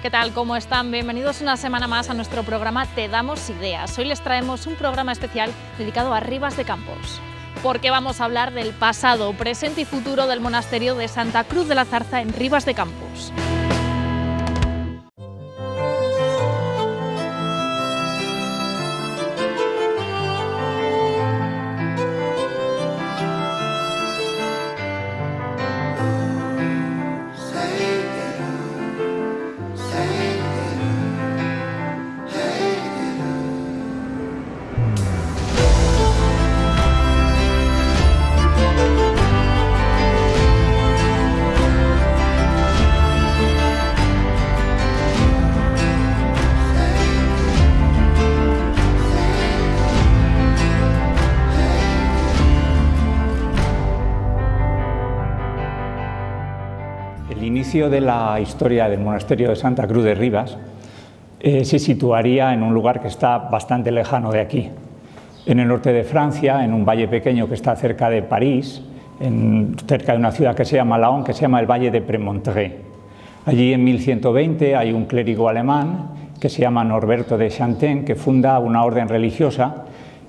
¿qué tal? ¿Cómo están? Bienvenidos una semana más a nuestro programa Te Damos Ideas. Hoy les traemos un programa especial dedicado a Ribas de Campos, porque vamos a hablar del pasado, presente y futuro del monasterio de Santa Cruz de la Zarza en Ribas de Campos. El inicio de la historia del monasterio de Santa Cruz de Ribas se situaría en un lugar que está bastante lejano de aquí, en el norte de Francia, en un valle pequeño que está cerca de París, cerca de una ciudad que se llama Laon, que se llama el Valle de Prémontré. Allí en 1120 hay un clérigo alemán que se llama Norberto de Chantin, que funda una orden religiosa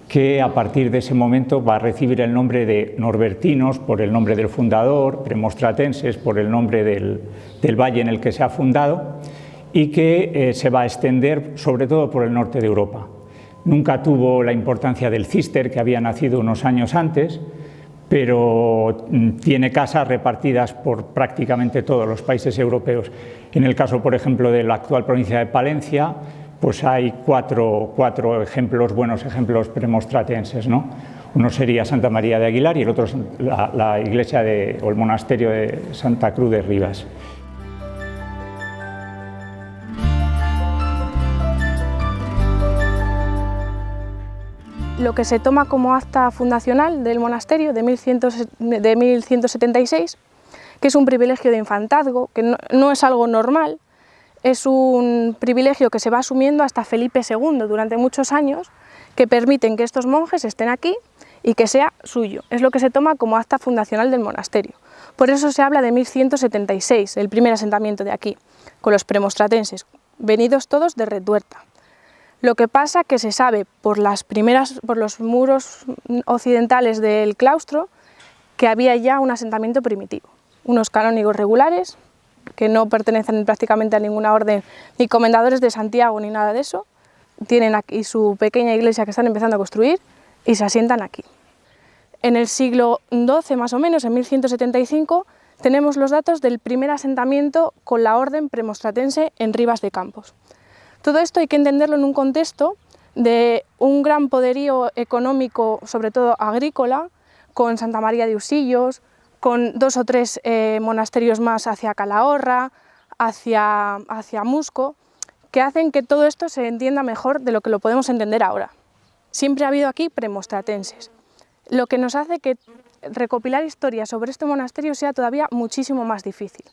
que a partir de ese momento va a recibir el nombre de norbertinos por el nombre del fundador, premonstratenses por el nombre del valle en el que se ha fundado, y que se va a extender sobre todo por el norte de Europa. Nunca tuvo la importancia del Cister, que había nacido unos años antes, pero tiene casas repartidas por prácticamente todos los países europeos. En el caso, por ejemplo, de la actual provincia de Palencia, pues hay cuatro ejemplos, buenos ejemplos premonstratenses, ¿no? Uno sería Santa María de Aguilar y el otro la iglesia o el monasterio de Santa Cruz de Ribas. Lo que se toma como acta fundacional del monasterio de 1176, que es un privilegio de infantazgo, que no es algo normal. Es un privilegio que se va asumiendo hasta Felipe II durante muchos años, que permiten que estos monjes estén aquí y que sea suyo. Es lo que se toma como acta fundacional del monasterio. Por eso se habla de 1176, el primer asentamiento de aquí, con los premonstratenses, venidos todos de Retuerta. Lo que pasa que se sabe por los muros occidentales del claustro que había ya un asentamiento primitivo, unos canónigos regulares, que no pertenecen prácticamente a ninguna orden, ni comendadores de Santiago ni nada de eso, tienen aquí su pequeña iglesia que están empezando a construir y se asientan aquí. En el siglo XII, más o menos, en 1175, tenemos los datos del primer asentamiento con la orden premonstratense en Ribas de Campos. Todo esto hay que entenderlo en un contexto de un gran poderío económico, sobre todo agrícola, con Santa María de Usillos, con 2 o 3 monasterios más hacia Calahorra, hacia Musco, que hacen que todo esto se entienda mejor de lo que lo podemos entender ahora. Siempre ha habido aquí premonstratenses, lo que nos hace que recopilar historias sobre este monasterio sea todavía muchísimo más difícil,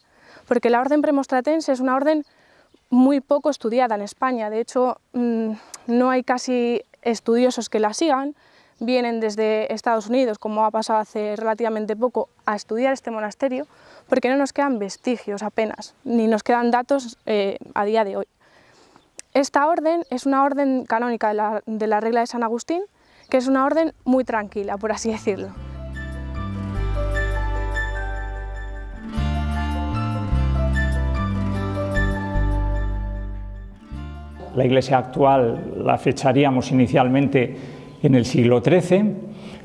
porque la orden premonstratense es una orden muy poco estudiada en España. De hecho, no hay casi estudiosos que la sigan. Vienen desde Estados Unidos, como ha pasado hace relativamente poco, a estudiar este monasterio, porque no nos quedan vestigios apenas, ni nos quedan datos a día de hoy. Esta orden es una orden canónica de la regla de San Agustín, que es una orden muy tranquila, por así decirlo. La iglesia actual la fecharíamos inicialmente en el siglo XIII.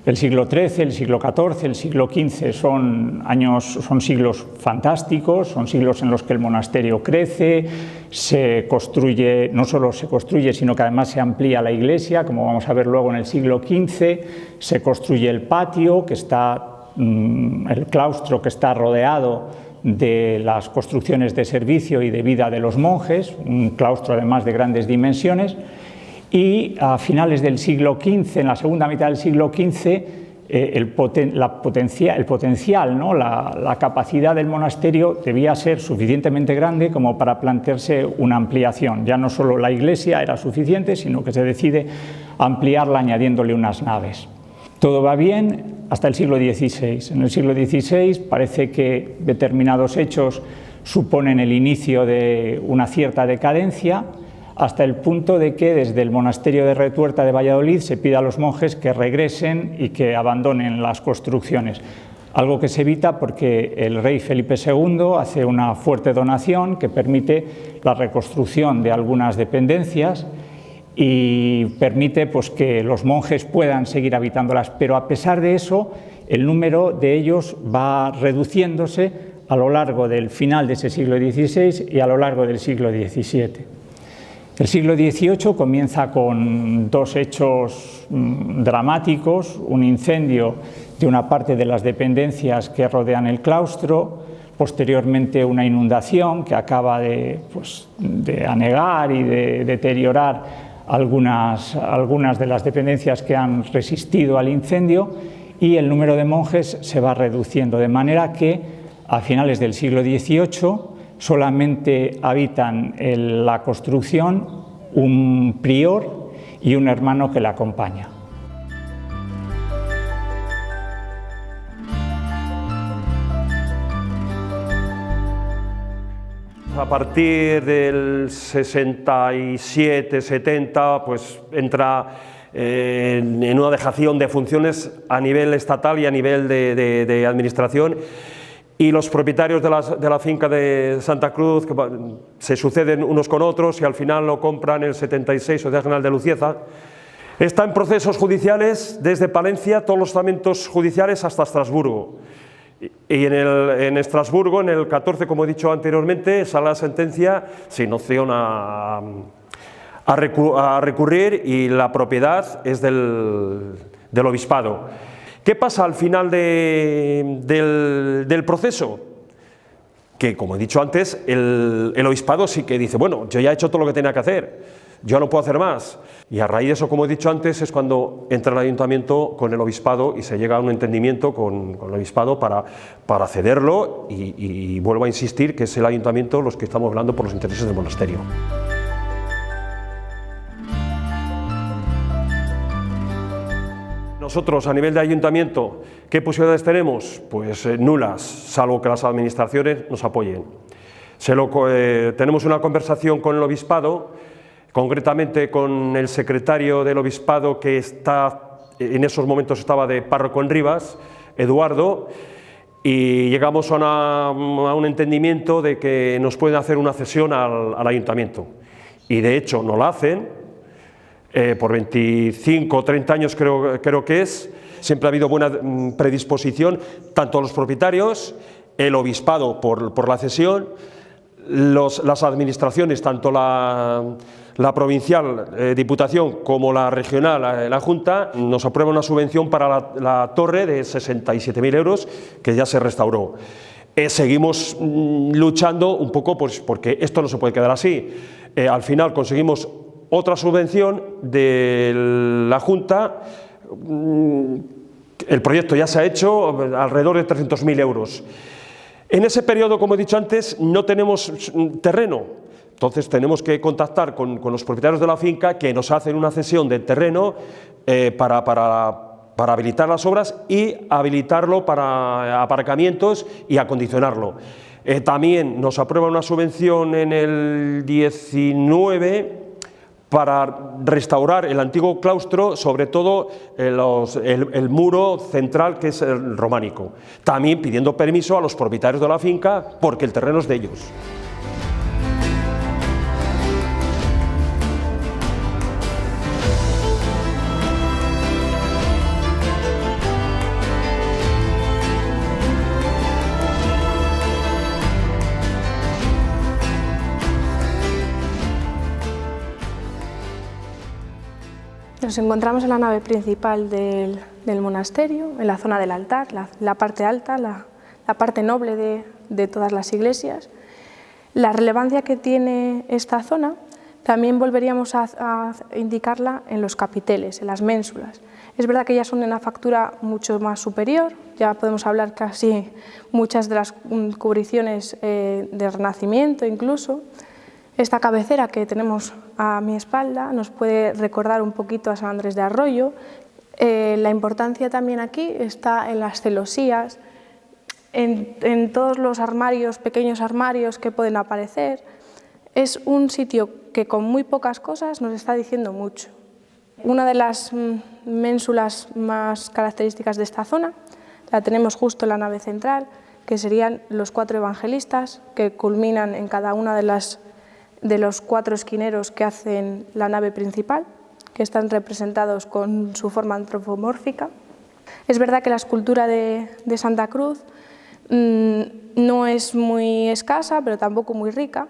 El siglo XIII, el siglo XIV, el siglo XV son siglos fantásticos, son siglos en los que el monasterio crece, se construye, no solo se construye, sino que además se amplía la iglesia, como vamos a ver luego en el siglo XV, se construye el patio, el claustro que está rodeado de las construcciones de servicio y de vida de los monjes, un claustro además de grandes dimensiones. Y a finales del siglo XV, en la segunda mitad del siglo XV, el potencial, ¿no? la capacidad del monasterio debía ser suficientemente grande como para plantearse una ampliación. Ya no solo la iglesia era suficiente, sino que se decide ampliarla añadiéndole unas naves. Todo va bien hasta el siglo XVI. En el siglo XVI parece que determinados hechos suponen el inicio de una cierta decadencia, hasta el punto de que desde el monasterio de Retuerta de Valladolid se pide a los monjes que regresen y que abandonen las construcciones. Algo que se evita porque el rey Felipe II hace una fuerte donación que permite la reconstrucción de algunas dependencias y permite pues, que los monjes puedan seguir habitándolas, pero a pesar de eso el número de ellos va reduciéndose a lo largo del final de ese siglo XVI y a lo largo del siglo XVII. El siglo XVIII comienza con dos hechos dramáticos, un incendio de una parte de las dependencias que rodean el claustro, posteriormente una inundación que acaba de anegar y de deteriorar algunas de las dependencias que han resistido al incendio, y el número de monjes se va reduciendo, de manera que a finales del siglo XVIII solamente habitan en la construcción un prior y un hermano que le acompaña. A partir del 67-70 pues entra en una dejación de funciones a nivel estatal y a nivel de administración, y los propietarios de la finca de Santa Cruz que se suceden unos con otros y al final lo compran en el 76 Sociedad General de Lucieza. Está en procesos judiciales desde Palencia, todos los estamentos judiciales, hasta Estrasburgo. Y en Estrasburgo, en el 14, como he dicho anteriormente, sale la sentencia sin opción a recurrir, y la propiedad es del obispado. ¿Qué pasa al final del proceso? Que, como he dicho antes, el obispado sí que dice, bueno, yo ya he hecho todo lo que tenía que hacer, yo no puedo hacer más. Y a raíz de eso, como he dicho antes, es cuando entra el ayuntamiento con el obispado y se llega a un entendimiento con el obispado para cederlo, y vuelvo a insistir que es el ayuntamiento los que estamos hablando por los intereses del monasterio. Nosotros, a nivel de ayuntamiento, ¿qué posibilidades tenemos? Pues nulas, salvo que las administraciones nos apoyen. Tenemos una conversación con el obispado, concretamente con el secretario del obispado, que en esos momentos estaba de párroco en Rivas, Eduardo, y llegamos a un entendimiento de que nos pueden hacer una cesión al ayuntamiento. Y de hecho nos la hacen. Por 25 o 30 años creo que es, siempre ha habido buena predisposición, tanto los propietarios, el obispado por la cesión, las administraciones, tanto la provincial, Diputación, como la regional, la Junta, nos aprueban una subvención para la torre de 67.000 euros, que ya se restauró. Seguimos luchando un poco pues, porque esto no se puede quedar así. Al final conseguimos otra subvención de la Junta, el proyecto ya se ha hecho, alrededor de 300.000 euros. En ese periodo, como he dicho antes, no tenemos terreno, entonces tenemos que contactar con los propietarios de la finca, que nos hacen una cesión de terreno para habilitar las obras y habilitarlo para aparcamientos y acondicionarlo. También nos aprueban una subvención en el 19 para restaurar el antiguo claustro, sobre todo el muro central, que es el románico. También pidiendo permiso a los propietarios de la finca, porque el terreno es de ellos. Nos encontramos en la nave principal del monasterio, en la zona del altar, la parte alta, la parte noble de todas las iglesias. La relevancia que tiene esta zona también volveríamos a indicarla en los capiteles, en las ménsulas. Es verdad que ya son de una factura mucho más superior, ya podemos hablar casi muchas de las cubriciones del Renacimiento incluso. Esta cabecera que tenemos a mi espalda nos puede recordar un poquito a San Andrés de Arroyo. La importancia también aquí está en las celosías. en todos los armarios, pequeños armarios que pueden aparecer. Es un sitio que con muy pocas cosas nos está diciendo mucho. Una de las ménsulas más características de esta zona la tenemos justo en la nave central, que serían los 4 evangelistas que culminan en cada una de los 4 esquineros que hacen la nave principal, que están representados con su forma antropomórfica. Es verdad que la escultura de Santa Cruz no es muy escasa, pero tampoco muy rica,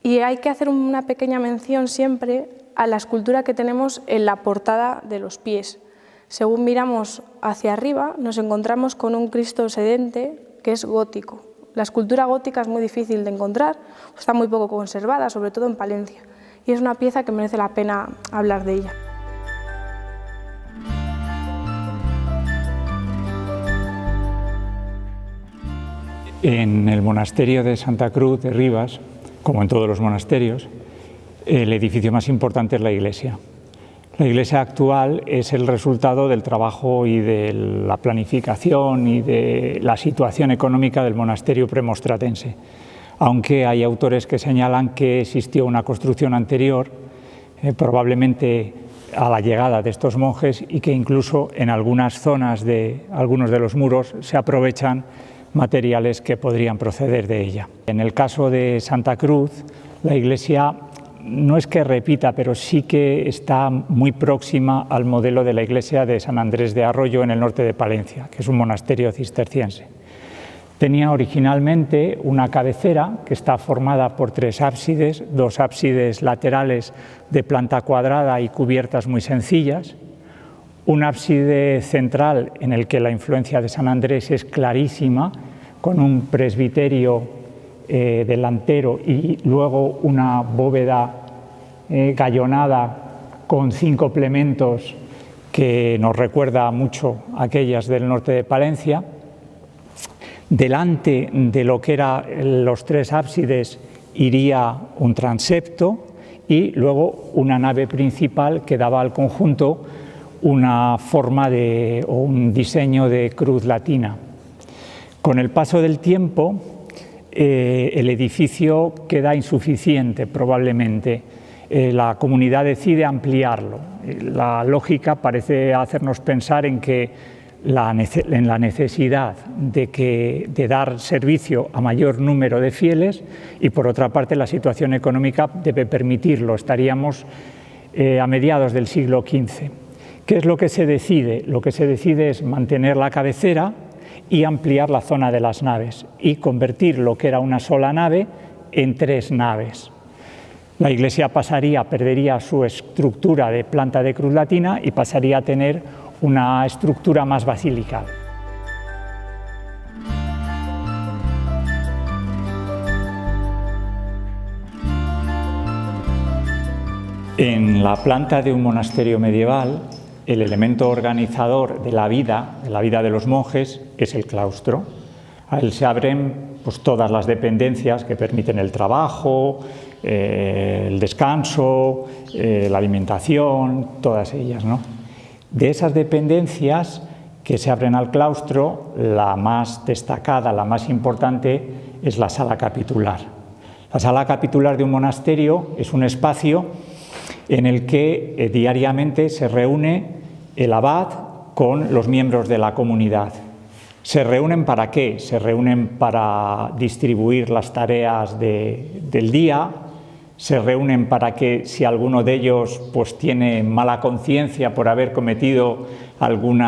y hay que hacer una pequeña mención siempre a la escultura que tenemos en la portada de los pies. Según miramos hacia arriba, nos encontramos con un Cristo sedente que es gótico. La escultura gótica es muy difícil de encontrar, está muy poco conservada, sobre todo en Palencia, y es una pieza que merece la pena hablar de ella. En el monasterio de Santa Cruz de Ribas, como en todos los monasterios, el edificio más importante es la iglesia. La iglesia actual es el resultado del trabajo y de la planificación y de la situación económica del monasterio premostratense, aunque hay autores que señalan que existió una construcción anterior, probablemente a la llegada de estos monjes, y que incluso en algunas zonas de algunos de los muros se aprovechan materiales que podrían proceder de ella. En el caso de Santa Cruz, la iglesia no es que repita, pero sí que está muy próxima al modelo de la iglesia de San Andrés de Arroyo en el norte de Palencia, que es un monasterio cisterciense. Tenía originalmente una cabecera que está formada por 3 ábsides, 2 ábsides laterales de planta cuadrada y cubiertas muy sencillas, un ábside central en el que la influencia de San Andrés es clarísima, con un presbiterio delantero y luego una bóveda gallonada con 5 plementos que nos recuerda mucho a aquellas del norte de Palencia. Delante de lo que eran los 3 ábsides iría un transepto y luego una nave principal que daba al conjunto una forma o un diseño de cruz latina. Con el paso del tiempo, el edificio queda insuficiente probablemente. La comunidad decide ampliarlo. La lógica parece hacernos pensar en la necesidad de dar servicio a mayor número de fieles, y por otra parte la situación económica debe permitirlo. Estaríamos a mediados del siglo XV. ¿Qué es lo que se decide? Lo que se decide es mantener la cabecera y ampliar la zona de las naves y convertir lo que era una sola nave en 3 naves. La iglesia perdería su estructura de planta de cruz latina y pasaría a tener una estructura más basilical. En la planta de un monasterio medieval, el elemento organizador de la vida de los monjes es el claustro. A él se abren todas las dependencias que permiten el trabajo, el descanso, la alimentación, todas ellas, ¿no? De esas dependencias que se abren al claustro, la más destacada, la más importante, es la sala capitular. La sala capitular de un monasterio es un espacio en el que diariamente se reúne el abad con los miembros de la comunidad. ¿Se reúnen para qué? Se reúnen para distribuir las tareas del día, se reúnen para que si alguno de ellos tiene mala conciencia por haber cometido algún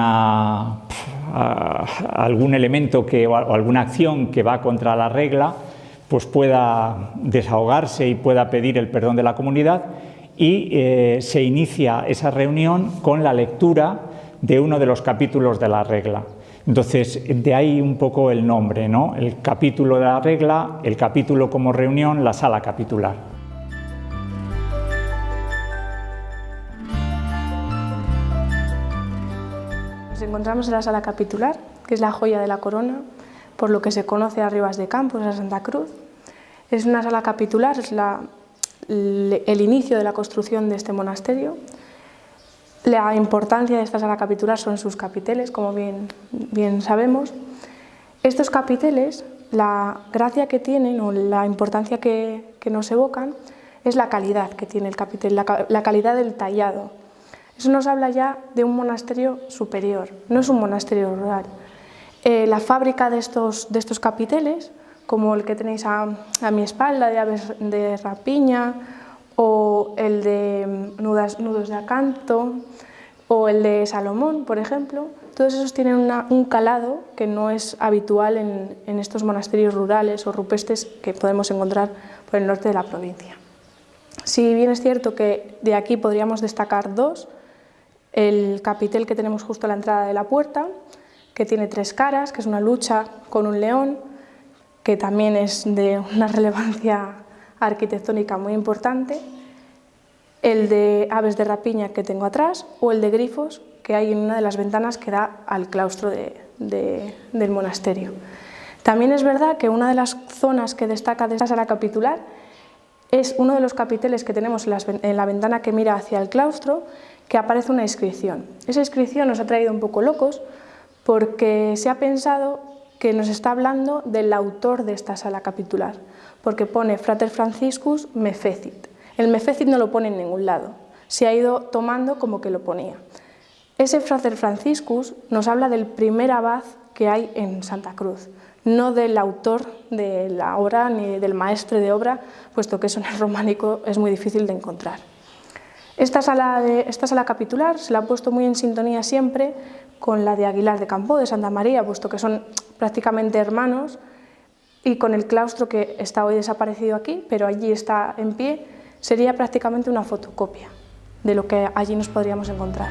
elemento o alguna acción que va contra la regla, pueda desahogarse y pueda pedir el perdón de la comunidad. Y se inicia esa reunión con la lectura de uno de los capítulos de la regla. Entonces, de ahí un poco el nombre, ¿no? El capítulo de la regla, el capítulo como reunión, la sala capitular. Nos encontramos en la sala capitular, que es la joya de la corona, por lo que se conoce a Ribas de Campos, a Santa Cruz. Es una sala capitular, es el inicio de la construcción de este monasterio. La importancia de esta sala capitular son sus capiteles, como bien sabemos. Estos capiteles, la gracia que tienen o la importancia que nos evocan es la calidad que tiene el capitel, la calidad del tallado. Eso nos habla ya de un monasterio superior, no es un monasterio rural. La fábrica de estos capiteles, como el que tenéis a mi espalda, de aves de rapiña, o el de nudos de acanto, o el de Salomón, por ejemplo, todos esos tienen un calado que no es habitual en estos monasterios rurales o rupestres que podemos encontrar por el norte de la provincia. Si bien es cierto que de aquí podríamos destacar dos, el capitel que tenemos justo a la entrada de la puerta, que tiene 3 caras, que es una lucha con un león, que también es de una relevancia arquitectónica muy importante, el de aves de rapiña que tengo atrás, o el de grifos que hay en una de las ventanas que da al claustro del monasterio. También es verdad que una de las zonas que destaca de esta sala capitular es uno de los capiteles que tenemos en la ventana que mira hacia el claustro, que aparece una inscripción. Esa inscripción nos ha traído un poco locos porque se ha pensado que nos está hablando del autor de esta sala capitular, porque pone Frater Franciscus me fecit. El me fecit no lo pone en ningún lado, se ha ido tomando como que lo ponía. Ese Frater Franciscus nos habla del primer abad que hay en Santa Cruz, no del autor de la obra ni del maestre de obra, puesto que eso en el románico es muy difícil de encontrar. Esta sala capitular se la ha puesto muy en sintonía siempre con la de Aguilar de Campoo, de Santa María, puesto que son prácticamente hermanos, y con el claustro que está hoy desaparecido aquí, pero allí está en pie, sería prácticamente una fotocopia de lo que allí nos podríamos encontrar.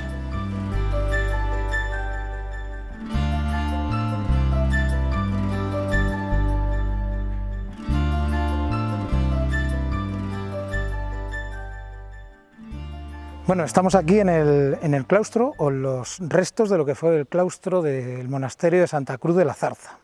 Bueno, estamos aquí en el claustro, o los restos de lo que fue el claustro del monasterio de Santa Cruz de la Zarza.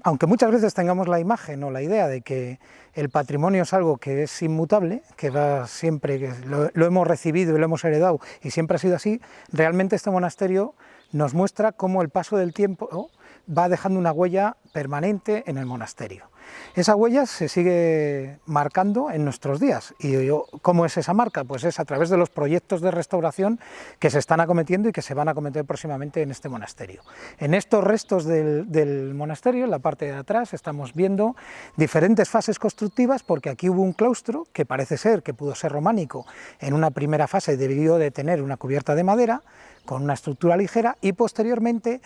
Aunque muchas veces tengamos la imagen o la idea de que el patrimonio es algo que es inmutable, que va siempre, que lo hemos recibido y lo hemos heredado y siempre ha sido así, realmente este monasterio nos muestra cómo el paso del tiempo va dejando una huella permanente en el monasterio. Esa huella se sigue marcando en nuestros días. ¿Y cómo es esa marca? Pues es a través de los proyectos de restauración que se están acometiendo y que se van a acometer próximamente en este monasterio. En estos restos del monasterio, en la parte de atrás, estamos viendo diferentes fases constructivas, porque aquí hubo un claustro que parece ser que pudo ser románico en una primera fase, debido de tener una cubierta de madera con una estructura ligera, y posteriormente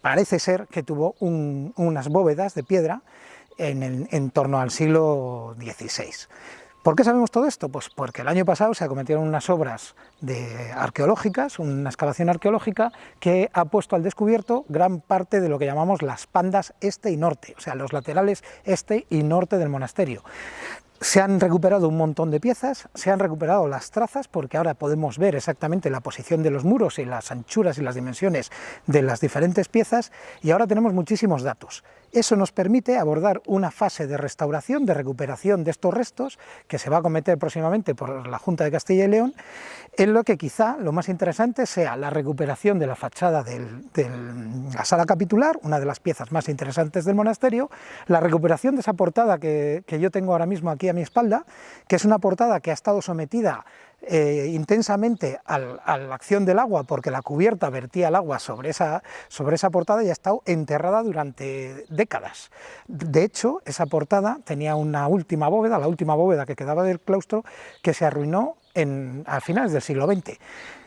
parece ser que tuvo unas bóvedas de piedra en torno al siglo XVI. ¿Por qué sabemos todo esto? Pues porque el año pasado se acometieron unas obras arqueológicas, una excavación arqueológica que ha puesto al descubierto gran parte de lo que llamamos las pandas este y norte, o sea, los laterales este y norte del monasterio. Se han recuperado un montón de piezas, se han recuperado las trazas, porque ahora podemos ver exactamente la posición de los muros y las anchuras y las dimensiones de las diferentes piezas, y ahora tenemos muchísimos datos. Eso nos permite abordar una fase de restauración, de recuperación de estos restos, que se va a acometer próximamente por la Junta de Castilla y León, en lo que quizá lo más interesante sea la recuperación de la fachada de la sala capitular, una de las piezas más interesantes del monasterio, la recuperación de esa portada que yo tengo ahora mismo aquí a mi espalda, que es una portada que ha estado sometida intensamente a la acción del agua, porque la cubierta vertía el agua sobre esa portada y ha estado enterrada durante décadas. De hecho, esa portada tenía una última bóveda, la última bóveda que quedaba del claustro, que se arruinó a finales del siglo XX.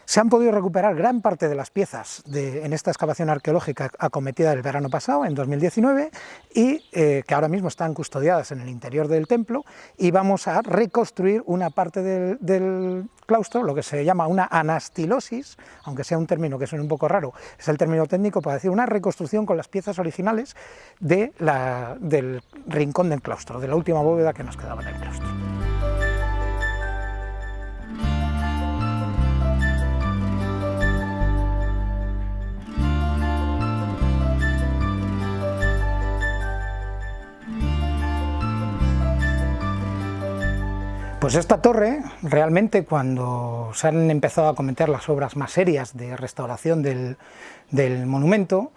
Se han podido recuperar gran parte de las piezas en esta excavación arqueológica acometida el verano pasado, en 2019, y que ahora mismo están custodiadas en el interior del templo, y vamos a reconstruir una parte del claustro, lo que se llama una anastilosis, aunque sea un término que suene un poco raro, es el término técnico para decir una reconstrucción con las piezas originales del rincón del claustro, de la última bóveda que nos quedaba en el claustro. Pues esta torre, realmente, cuando se han empezado a acometer las obras más serias de restauración del monumento,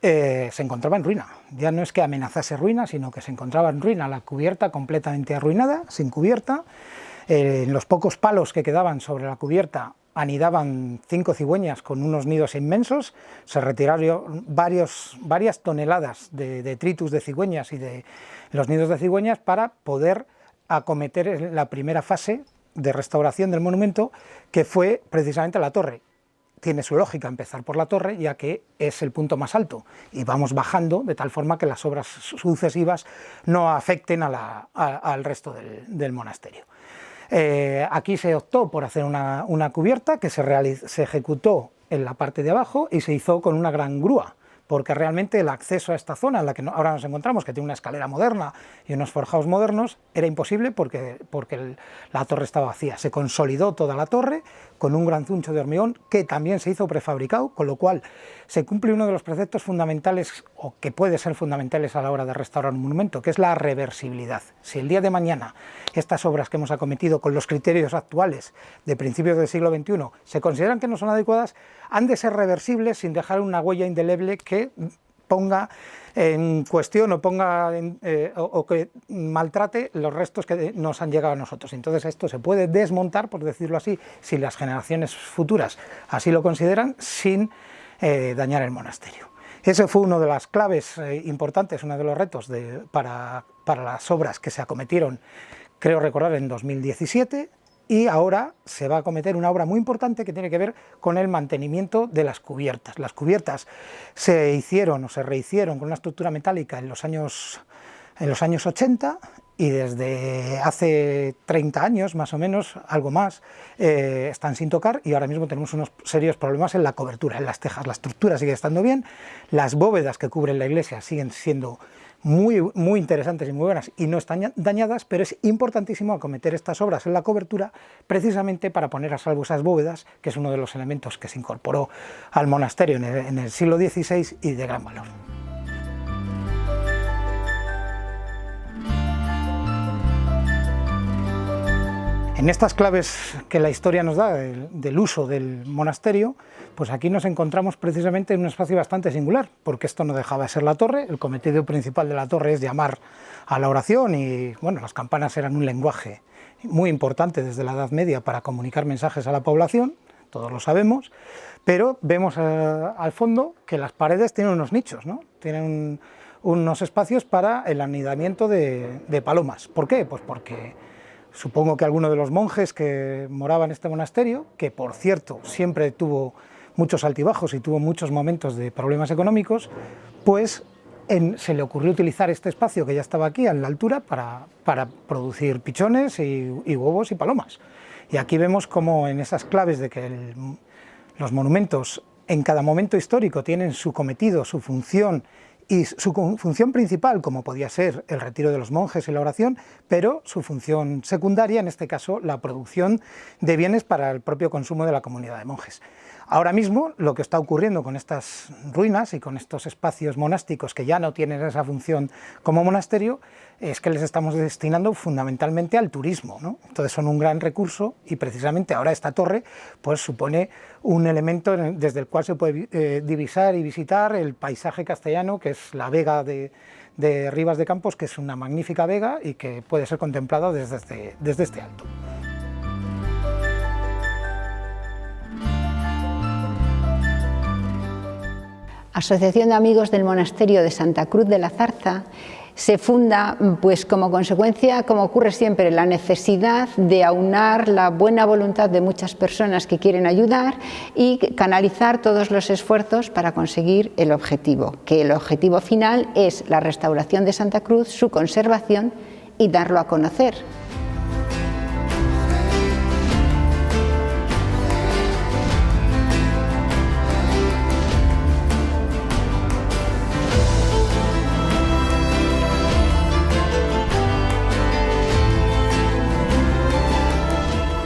se encontraba en ruina. Ya no es que amenazase ruina, sino que se encontraba en ruina, la cubierta completamente arruinada, sin cubierta. En los pocos palos que quedaban sobre la cubierta anidaban 5 cigüeñas con unos nidos inmensos. Se retiraron varias toneladas de detritus de cigüeñas y de los nidos de cigüeñas para poder acometer la primera fase de restauración del monumento, que fue precisamente la torre. Tiene su lógica empezar por la torre, ya que es el punto más alto, y vamos bajando de tal forma que las obras sucesivas no afecten al resto del monasterio. Aquí se optó por hacer una cubierta que se ejecutó en la parte de abajo y se hizo con una gran grúa, porque realmente el acceso a esta zona en la que ahora nos encontramos, que tiene una escalera moderna y unos forjados modernos, era imposible porque la torre estaba vacía. Se consolidó toda la torre con un gran zuncho de hormigón que también se hizo prefabricado, con lo cual se cumple uno de los preceptos fundamentales, o que puede ser fundamentales a la hora de restaurar un monumento, que es la reversibilidad. Si el día de mañana estas obras que hemos acometido con los criterios actuales de principios del siglo XXI se consideran que no son adecuadas, han de ser reversibles sin dejar una huella indeleble que ponga en cuestión o que maltrate los restos que nos han llegado a nosotros. Entonces esto se puede desmontar, por decirlo así, si las generaciones futuras así lo consideran, sin dañar el monasterio. Ese fue una de las claves importantes, uno de los retos para las obras que se acometieron, creo recordar, en 2017, y ahora se va a acometer una obra muy importante que tiene que ver con el mantenimiento de las cubiertas. Las cubiertas se hicieron o se rehicieron con una estructura metálica en los años 80, y desde hace 30 años, más o menos, algo más, están sin tocar, y ahora mismo tenemos unos serios problemas en la cobertura, en las tejas. La estructura sigue estando bien, las bóvedas que cubren la iglesia siguen siendo muy interesantes y muy buenas y no están dañadas, pero es importantísimo acometer estas obras en la cobertura precisamente para poner a salvo esas bóvedas, que es uno de los elementos que se incorporó al monasterio en el siglo XVI y de gran valor. En estas claves que la historia nos da del uso del monasterio, pues aquí nos encontramos precisamente en un espacio bastante singular, porque esto no dejaba de ser la torre. El cometido principal de la torre es llamar a la oración, y bueno, las campanas eran un lenguaje muy importante desde la Edad Media para comunicar mensajes a la población, todos lo sabemos, pero vemos al fondo que las paredes tienen unos nichos, ¿no? Tienen unos espacios para el anidamiento de palomas. ¿Por qué? Pues porque supongo que alguno de los monjes que moraba en este monasterio, que por cierto siempre tuvo muchos altibajos y tuvo muchos momentos de problemas económicos, pues se le ocurrió utilizar este espacio que ya estaba aquí a la altura para producir pichones y huevos y palomas. Y aquí vemos cómo en esas claves de que los monumentos en cada momento histórico tienen su cometido, su función, y su función principal, como podía ser el retiro de los monjes y la oración, pero su función secundaria, en este caso, la producción de bienes para el propio consumo de la comunidad de monjes. Ahora mismo, lo que está ocurriendo con estas ruinas y con estos espacios monásticos que ya no tienen esa función como monasterio, es que les estamos destinando fundamentalmente al turismo, ¿no? Entonces son un gran recurso, y precisamente ahora esta torre pues supone un elemento desde el cual se puede divisar y visitar el paisaje castellano, que es la vega de Rivas de Campos, que es una magnífica vega y que puede ser contemplada desde este alto. Asociación de Amigos del Monasterio de Santa Cruz de la Zarza se funda pues como consecuencia, como ocurre siempre, la necesidad de aunar la buena voluntad de muchas personas que quieren ayudar y canalizar todos los esfuerzos para conseguir el objetivo, que el objetivo final es la restauración de Santa Cruz, su conservación y darlo a conocer.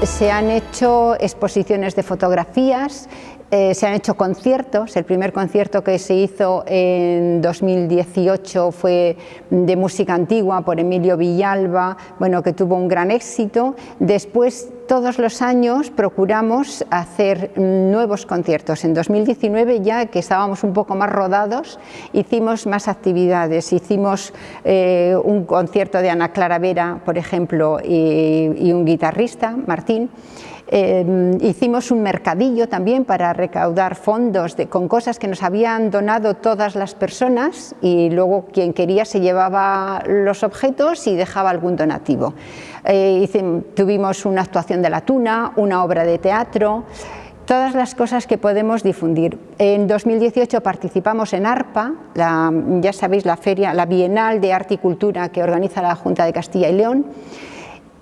Se han hecho exposiciones de fotografías, Se han hecho conciertos. El primer concierto que se hizo en 2018 fue de música antigua por Emilio Villalba, bueno, que tuvo un gran éxito. Después, todos los años procuramos hacer nuevos conciertos. En 2019, ya que estábamos un poco más rodados, hicimos más actividades. Hicimos un concierto de Ana Clara Vera, por ejemplo, y un guitarrista, Martín. Hicimos un mercadillo también para recaudar fondos con cosas que nos habían donado todas las personas, y luego quien quería se llevaba los objetos y dejaba algún donativo. Tuvimos una actuación de la Tuna, una obra de teatro, todas las cosas que podemos difundir. En 2018 participamos en ARPA, ya sabéis, la feria, la Bienal de Arte y Cultura que organiza la Junta de Castilla y León.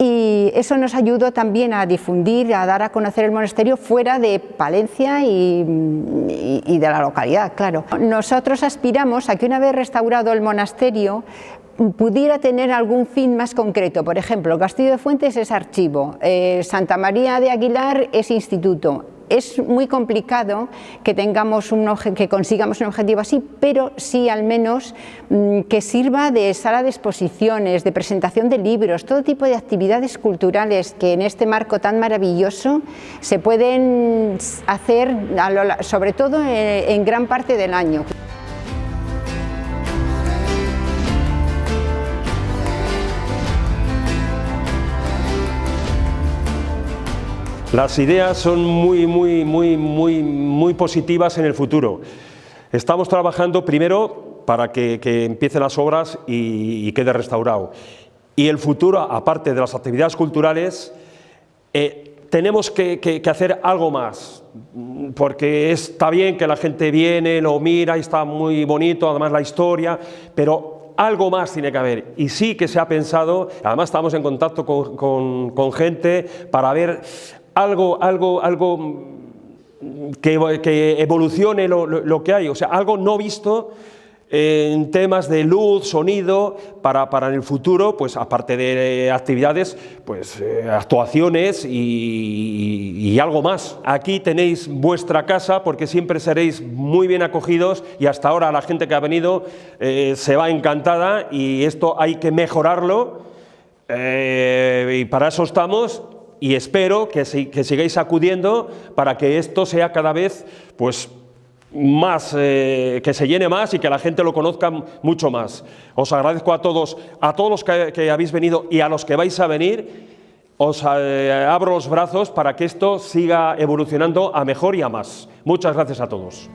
Y eso nos ayudó también a difundir, a dar a conocer el monasterio fuera de Palencia y de la localidad, claro. Nosotros aspiramos a que, una vez restaurado el monasterio, pudiera tener algún fin más concreto. Por ejemplo, Castillo de Fuentes es archivo, Santa María de Aguilar es instituto. Es muy complicado que consigamos un objetivo así, pero sí al menos que sirva de sala de exposiciones, de presentación de libros, todo tipo de actividades culturales que en este marco tan maravilloso se pueden hacer, sobre todo en gran parte del año. Las ideas son muy positivas en el futuro. Estamos trabajando primero para que empiecen las obras y quede restaurado. Y el futuro, aparte de las actividades culturales, tenemos que hacer algo más, porque está bien que la gente viene, lo mira y está muy bonito, además la historia, pero algo más tiene que haber. Y sí que se ha pensado, además estamos en contacto con gente para ver algo que evolucione lo que hay, o sea, algo no visto en temas de luz, sonido, para en el futuro, pues aparte de actividades, pues actuaciones y algo más. Aquí tenéis vuestra casa, porque siempre seréis muy bien acogidos, y hasta ahora la gente que ha venido se va encantada, y esto hay que mejorarlo, y para eso estamos. Y espero que sigáis acudiendo para que esto sea cada vez pues, más, que se llene más y que la gente lo conozca mucho más. Os agradezco a todos los que habéis venido y a los que vais a venir. Os abro los brazos para que esto siga evolucionando a mejor y a más. Muchas gracias a todos.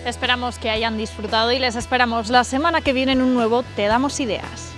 Esperamos que hayan disfrutado y les esperamos la semana que viene en un nuevo Te Damos Ideas.